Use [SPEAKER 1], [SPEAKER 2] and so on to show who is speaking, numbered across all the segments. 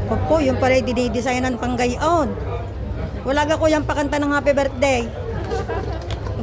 [SPEAKER 1] Opo, yung pala dinidesignan pang gayon. Wala ga ko yung pakanta ng happy birthday.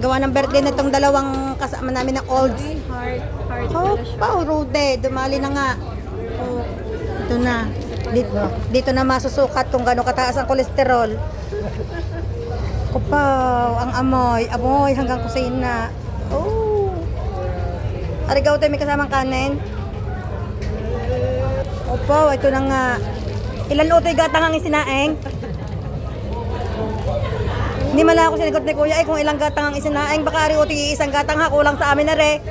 [SPEAKER 1] Gawa ng birthday na itong dalawang kasama namin na olds.
[SPEAKER 2] Heart
[SPEAKER 1] Oh,
[SPEAKER 2] pala siya.
[SPEAKER 1] pao, Rude. Dumali na nga. Oh, ito na. Dito na masusukat kung gano'ng kataas ang kolesterol. Kupaw, ang amoy. Amoy hanggang kusina. Oh. Arigaw tayo, may kasamang kanin. Opo, ito na nga. Ilan utoy gatang ang isinaeng? Hindi mala ako sinagot ni Kuya kung ilang gatang ang isinaeng. Baka ari utoy isang gatang ha, kulang sa amin na re.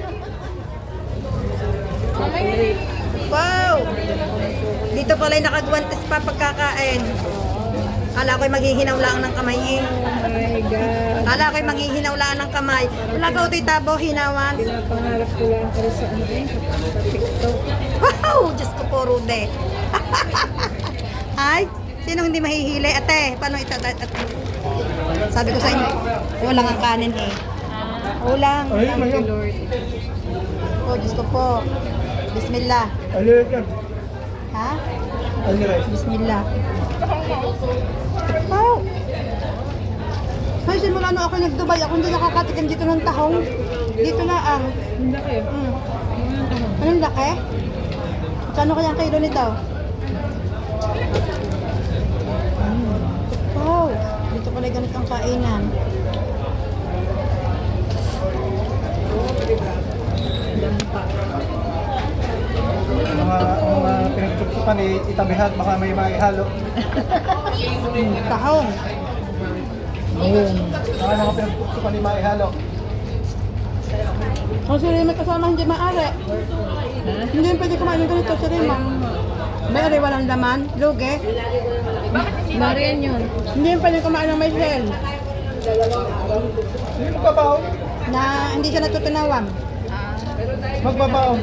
[SPEAKER 1] Wow! Dito pala yung nakagwantes pa pagkakain. Kala ko'y maghihinaw lang ng kamay eh.
[SPEAKER 2] Oh my God.
[SPEAKER 1] Kala ko'y maghihinaw lang ng kamay. Wala ka utoy tabo, hinawan.
[SPEAKER 2] Pinapangarap ko lang pero sa ano eh, sa TikTok.
[SPEAKER 1] Wow! Diyos ko po, Rude. Ay, sino hindi mahihili? Ate, paano ito? Sabi ko sa inyo, kulang ang kanin eh. Kulang.
[SPEAKER 2] Thank you, Lord.
[SPEAKER 1] Oh, Diyos ko po. Bismillah. Ha? Bismillah. Wow! Ay, simula na ako nag-Dubai, ako hindi nakakatikim dito ng tahong. Dito na ang.
[SPEAKER 2] Ang laki.
[SPEAKER 1] Anong laki? Kano kaya ang kilo nito? Wow! Dito pala ganit ang kainan.
[SPEAKER 2] Dampa.
[SPEAKER 3] Mga pinagtutsukan ni itabihat, baka may maihalo.
[SPEAKER 1] Tahong.
[SPEAKER 3] Mga pinagtutsukan ni maihalo.
[SPEAKER 1] Kung si Rima kasama hindi maaari. Hindi yung pwede kumain ng ganito si Rima. May ari walang laman, luge.
[SPEAKER 2] Marian yun.
[SPEAKER 1] Hindi yung pwede kumain ng may shell.
[SPEAKER 3] Hindi magbabaon.
[SPEAKER 1] Na hindi siya natutunawang.
[SPEAKER 3] Magbabaon.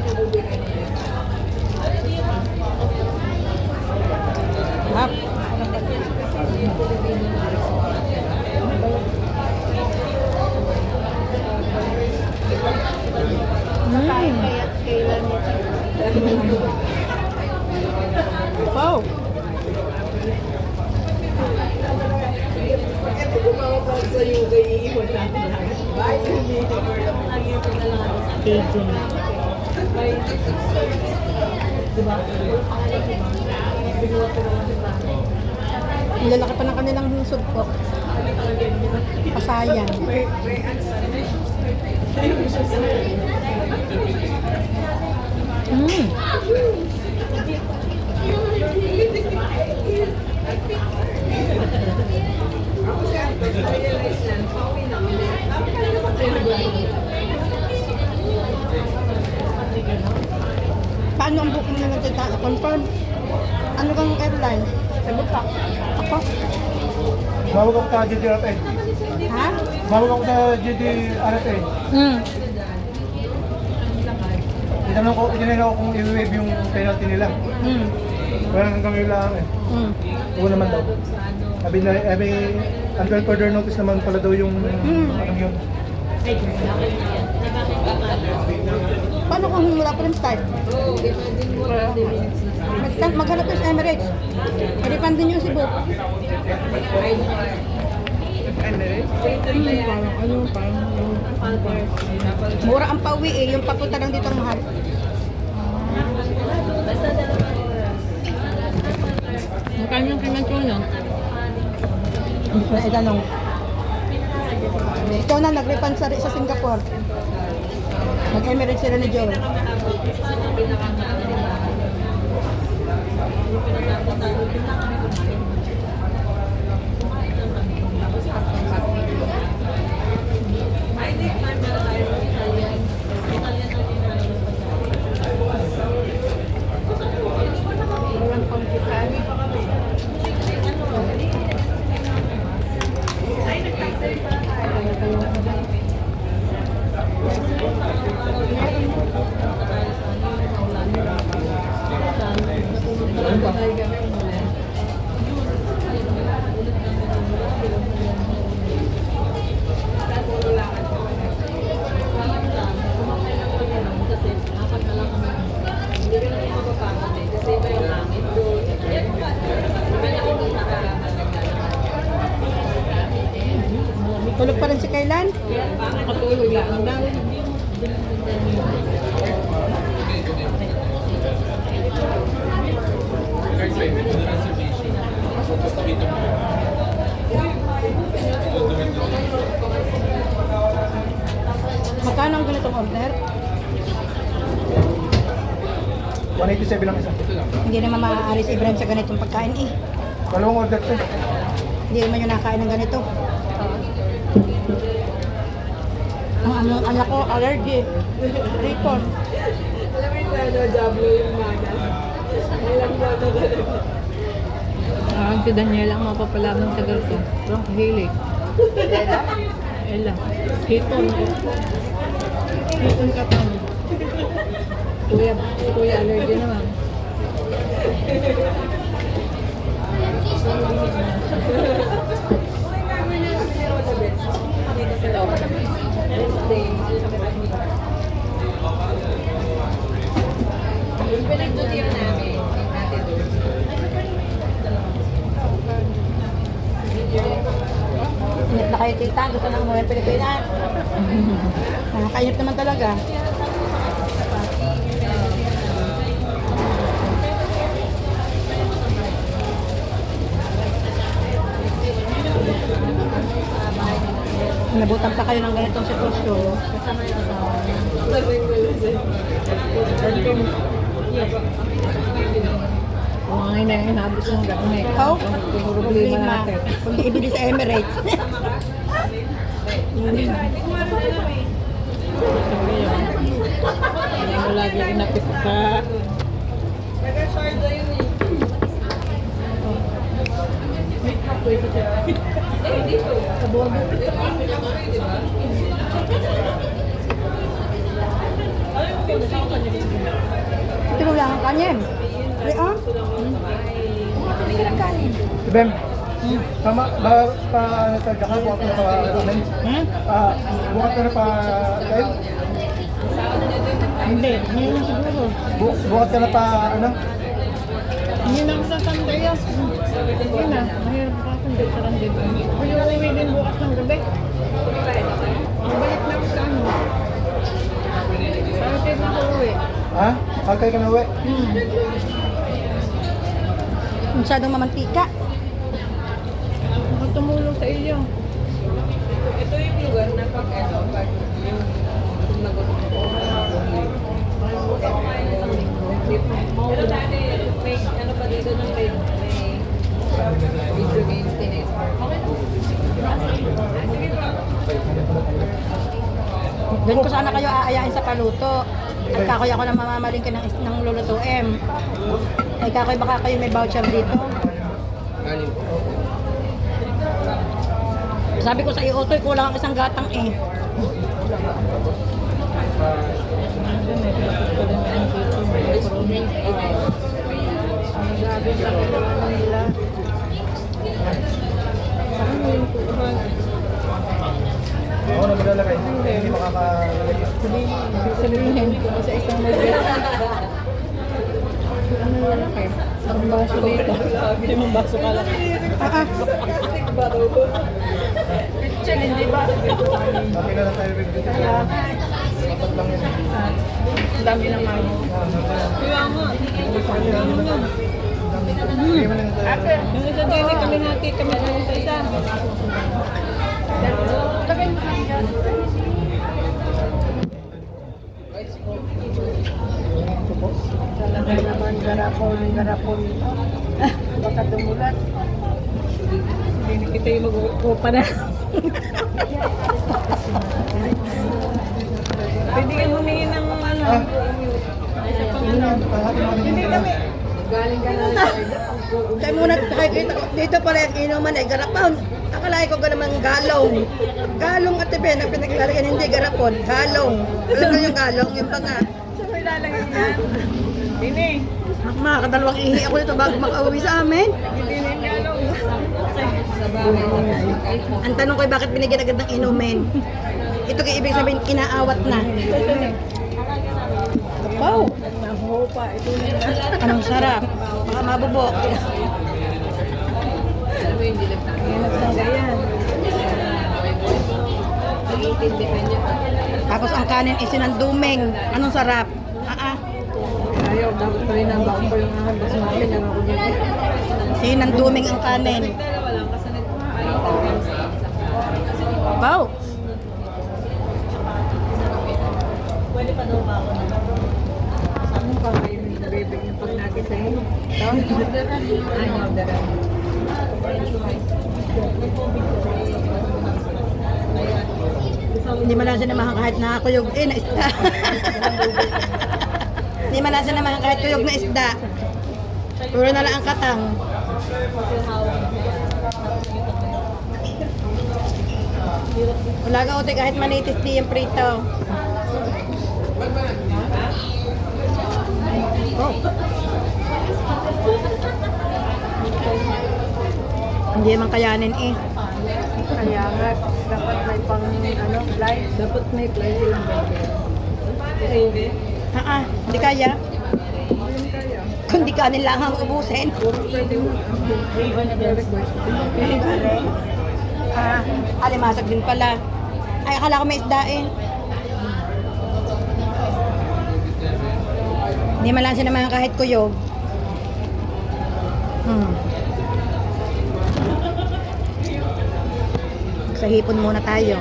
[SPEAKER 1] Hap. Wow. Ang lalaki pa ng kanilang sugpo. Pasayan. Paano ang booking na natin? Confirm? Ano kang airline? Sagot ka. Ako?
[SPEAKER 3] Bawag ako sa GD RFA.
[SPEAKER 1] Ha?
[SPEAKER 3] Bawag ako sa GD RFA. Tinanong ako kung i-waive yung penalty nila. Wala hanggang yun lang eh. Oo naman daw. Sabi na, until further notice naman pala daw yung anong yun.
[SPEAKER 1] Paano kung wala pa rin start? Maghanap kayo sa Emirates. Refund din yung Cebu. Mura ang pauwi eh. Yung papunta lang dito ang mahal.
[SPEAKER 2] Magkano yung kanyang tuno?
[SPEAKER 1] Hindi ko na itanong. Ito na, nag-refund sa Singapore. Nag-Emirates sila ni Joel. yan si Kailan?
[SPEAKER 2] Nakatulog lang daw.
[SPEAKER 1] Magkano ang ganitong order?
[SPEAKER 3] 187 lang isa.
[SPEAKER 1] Hindi naman maaari si Ibrahim sa ganitong pagkain eh.
[SPEAKER 3] Dalawang order to.
[SPEAKER 1] Hindi naman yung nakain ng ganito. Ang anak ko, allergy. Ripon.
[SPEAKER 2] Alam mo yung Diablo yung magas. Alam mo ito talaga. Si Daniela ang mapapalaban sa ganito. Walang kahilig. Ella? Hipon. Hipon ka pa. Kuya allergy naman. Yung pinagtutiyan namin, natin doon.
[SPEAKER 1] Init na kayo tita, gusto nang umuwi ng Pilipinas. Nakakainit naman talaga. Nabutan pa kayo ng ganitong sitwasyon.
[SPEAKER 2] Kung ang ina yung inabot ng gamay.
[SPEAKER 1] Ikaw?
[SPEAKER 2] Problema natin.
[SPEAKER 1] Kung di ibili sa Emirates.
[SPEAKER 2] Hindi mo lagi inapit ka.
[SPEAKER 1] Tinulang ang kanin. Ay, ah?
[SPEAKER 3] Si Bem, tama ba pa ano tayo ka bukas na pa amen? Bukas na pa live?
[SPEAKER 2] Hindi, ngayon siguro.
[SPEAKER 3] Bukas ka na pa ano?
[SPEAKER 2] Hindi na ako sasanday yan. Hindi na, mahirap pa ako hindi sa randid. Kung yung uwi din bukas ng gabi. Mabalik na ako sa ano. Sabi na ako uwi.
[SPEAKER 3] Ha? Pagkay ka na uwi?
[SPEAKER 1] Masyadong mamantika.
[SPEAKER 2] Ako tumulong sa iyo. Ito yung lugar na pag yung lagot ko. Pero dati, may ano pa dito ng may video games din eh.
[SPEAKER 1] Doon ko sana kayo aayain sa paluto. At kakoy ako na mamamalingkin ng lulutuin. Ay kakoy baka kayo may voucher dito. Sabi ko sa iyo, Otoy, kulang ang isang gatang eh.
[SPEAKER 2] Grabe sa kailangan nila.
[SPEAKER 3] Ako na maglalagay. Hindi makakalagay.
[SPEAKER 2] Sabihin ko sa isang mag-get. Ano lang kayo? Ang baso dito. Limang baso ka lang. Picture, hindi ba?
[SPEAKER 3] Okay na lang tayo with dito. Dapat lang yun.
[SPEAKER 2] Ang dami ng mamo. Kaya nga.
[SPEAKER 3] Sige mo lang tayo.
[SPEAKER 2] Yung isa din, kami natin, kami lang sa isa. Lagay mo lang yan. Talaga naman garapon ito. Baka dumulat. Hindi na kita yung mag-upa na. Pwede kang humingi ng ano. Hindi kami. Galing ka na
[SPEAKER 1] Kaya muna nakikita ko, dito pala yung inuman ay garapon. Akalain ko naman galong. Galong at ibe na pinaglalagyan, hindi garapon. Galong. Alam mo yung galong, yung panga.
[SPEAKER 2] Saan mo ilalagay yan? Dini.
[SPEAKER 1] Makakadalawang ihi ako dito bago makauwi sa amin.
[SPEAKER 2] Dini yung galong.
[SPEAKER 1] Ang tanong ko ay bakit binigyan agad ng inumin? Ito kay ibig sabihin, inaawat na. Kapaw.
[SPEAKER 2] Nahuho pa. Ito na yun.
[SPEAKER 1] Anong sarap. Baka mabubok.
[SPEAKER 2] Alam mo yung dilag na. Yan, nagsabi yan.
[SPEAKER 1] Tapos ang kanin is sinanduming. Anong sarap?
[SPEAKER 2] Ayaw, dapat pa rin ang baon ko yung ahal. Kasi makilang ako dyan.
[SPEAKER 1] Sinanduming ang kanin. Wow!
[SPEAKER 2] Anong pa kayo yung bebek na pag natin sa inyo? Ay, orderan.
[SPEAKER 1] Hindi man lang siya namahan kahit nakakuyog na isda. Hindi man lang siya namahan kahit kuyog na isda. Puro na lang ang katang. Wala ka uti kahit manitis di yung prito. Oh. Hindi man kayanin eh.
[SPEAKER 2] Kaya nga, dapat may pang flight. Dapat may flight silang bebek.
[SPEAKER 1] Hindi kaya. Kung di kanin lang ang ubusin. Alimasag din pala. Ay, akala ko may isda eh. Hindi man lang siya naman kahit kuyog. Sa hipon muna tayo.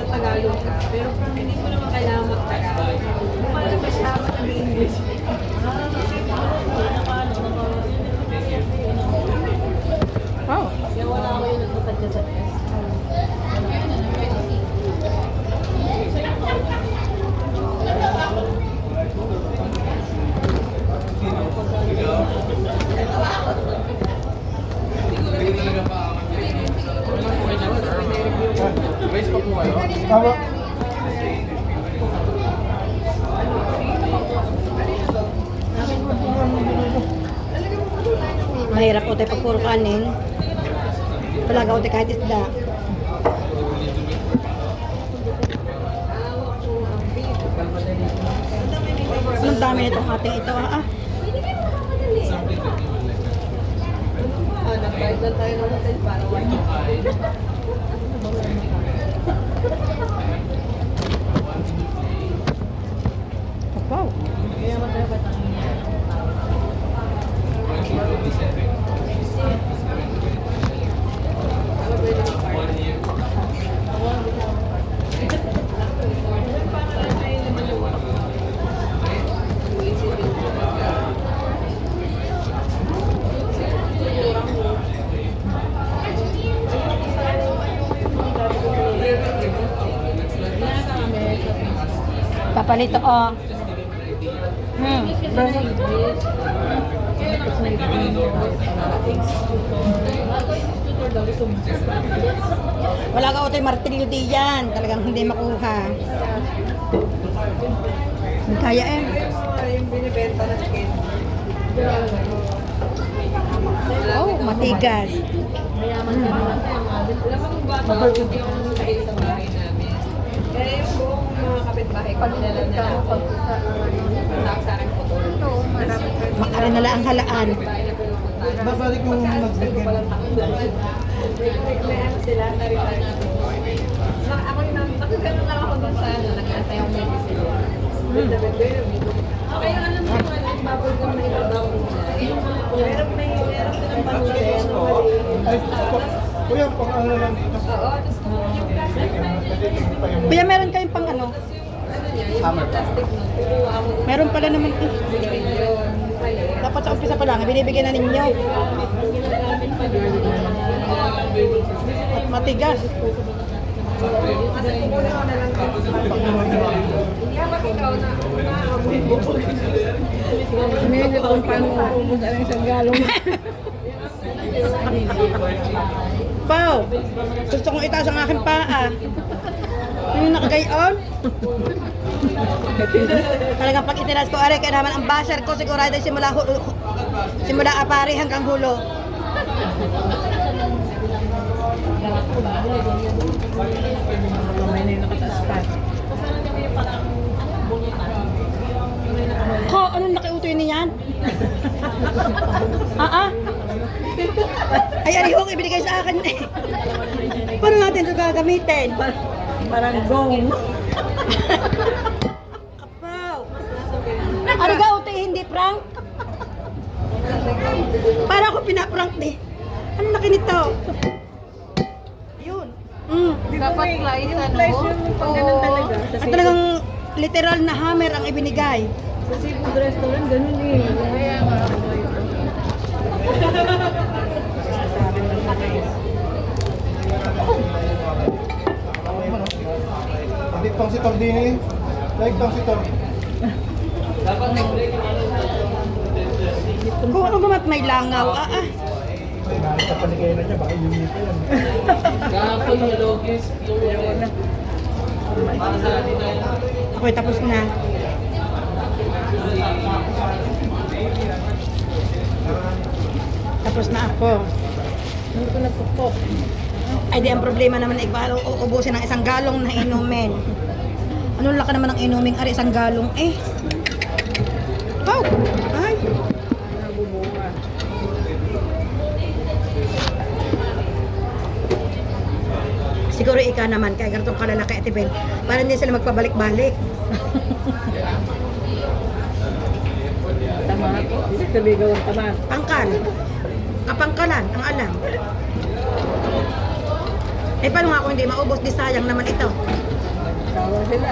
[SPEAKER 2] Tagalog ka, pero hindi mo naman kailangan mag-Tagalog. Paano ba siya mag-English?
[SPEAKER 1] Wow.
[SPEAKER 2] Kaya wala ako yung nagtutad dyan sa test.
[SPEAKER 3] Tama.
[SPEAKER 1] Mahirap o tayo pag puro kanin. Wala ka o tayo kahit isda. Anong dami nitong ating ito
[SPEAKER 2] Nag-ride na tayo ng hotel para wala.
[SPEAKER 1] Wow. Papalito oh. Wala ka utoy martilyo di yan. Talagang hindi makuha. Hindi kaya eh.
[SPEAKER 2] Yung binibenta na chicken.
[SPEAKER 1] Oh, matigas.
[SPEAKER 2] Mayaman ka naman tayo. Alam mo kung bata ako yung stay sa bahay namin. Kaya yung buong mga kapitbahay ko nila na sa akin po ito.
[SPEAKER 1] Makari na lang ang halaan.
[SPEAKER 3] Babalik yung nagbigay.
[SPEAKER 2] May ano sila, na-retire na. Ako yung nakagano lang ako dun sa ano, nag-antay ako medicine. Okay, yung alam mo yung baboy ko na ibabaw nila. Meron din ang pangulit.
[SPEAKER 3] Kuya, pang ano lang dito.
[SPEAKER 2] Oo, tapos yung plastic na yun.
[SPEAKER 1] Kuya, meron kayong pang ano?
[SPEAKER 2] Ano niya, yung plastic nun. Kukuha mo
[SPEAKER 1] Meron pala naman eh.
[SPEAKER 2] yun.
[SPEAKER 1] Dapat sa umpisa pa lang, binibigyan na ninyo. At matigas.
[SPEAKER 2] Kasi kukunin ko na lang hindi ba ikaw na
[SPEAKER 1] Hindi ko kung paano maubos ang isang galong. Pao, gusto kong itaas ang aking paa. Yung nakagayon. Talagang pag itinas ko, are, kaya naman ang basher ko sigurado ay simula apari hanggang hulo.
[SPEAKER 2] may na yung nakataas pa.
[SPEAKER 1] Ko, anong nakiutoy niyan? akin eh. Paano natin ito gagamitin?
[SPEAKER 2] Parang gong.
[SPEAKER 1] Kapaw. Arigaw, te, hindi prank. Para ako pinaprank di. Ano laki nito? Yun.
[SPEAKER 2] Dapat slice ano? Pag ganun talaga.
[SPEAKER 1] At talagang literal na hammer ang ibinigay.
[SPEAKER 2] Sa seafood restaurant, ganun eh. Kaya nga.
[SPEAKER 3] Hindi pang si Tom din eh. Like pang si Tom.
[SPEAKER 1] Kung ano gamat may langaw,
[SPEAKER 3] Ay, nakita pa ni Kayla niya, baka yung nito yan.
[SPEAKER 4] Kahapon yung logis, yung
[SPEAKER 1] Ako'y tapos na. Tapos na ako.
[SPEAKER 2] Hindi ko nagpupok.
[SPEAKER 1] Ay di ang problema naman ay baka ubusin ng isang galong na inumin. Ano laki naman ng inuming ari isang galong eh. Oh! Ay!
[SPEAKER 2] Nabubunga.
[SPEAKER 1] Siguro ika naman kaya ganitong kalalaki at Ibel. Para hindi sila magpabalik-balik.
[SPEAKER 2] Tama ako. Hindi sabigaw ang tama.
[SPEAKER 1] Pangkal. Kapangkalan, ang alam. Eh paano nga kung hindi maubos, di sayang naman ito.
[SPEAKER 2] Tawa sila.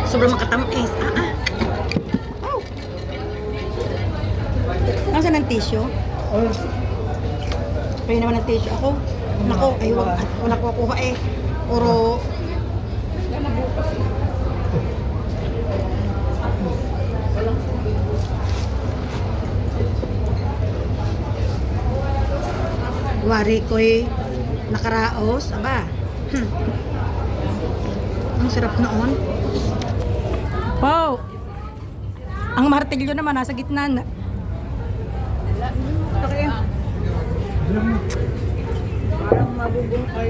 [SPEAKER 1] Sobrang makatamis. Oh! Nasaan ang tissue?
[SPEAKER 3] Oh,
[SPEAKER 1] Kaya naman ang tissue ako. Nako, ay wala ko kuha eh. Puro wari ko'y nakaraos. Aba. Ang sarap noon. Wow! Ang martilyo naman nasa gitna na.
[SPEAKER 2] Okay. Parang mabubungkay.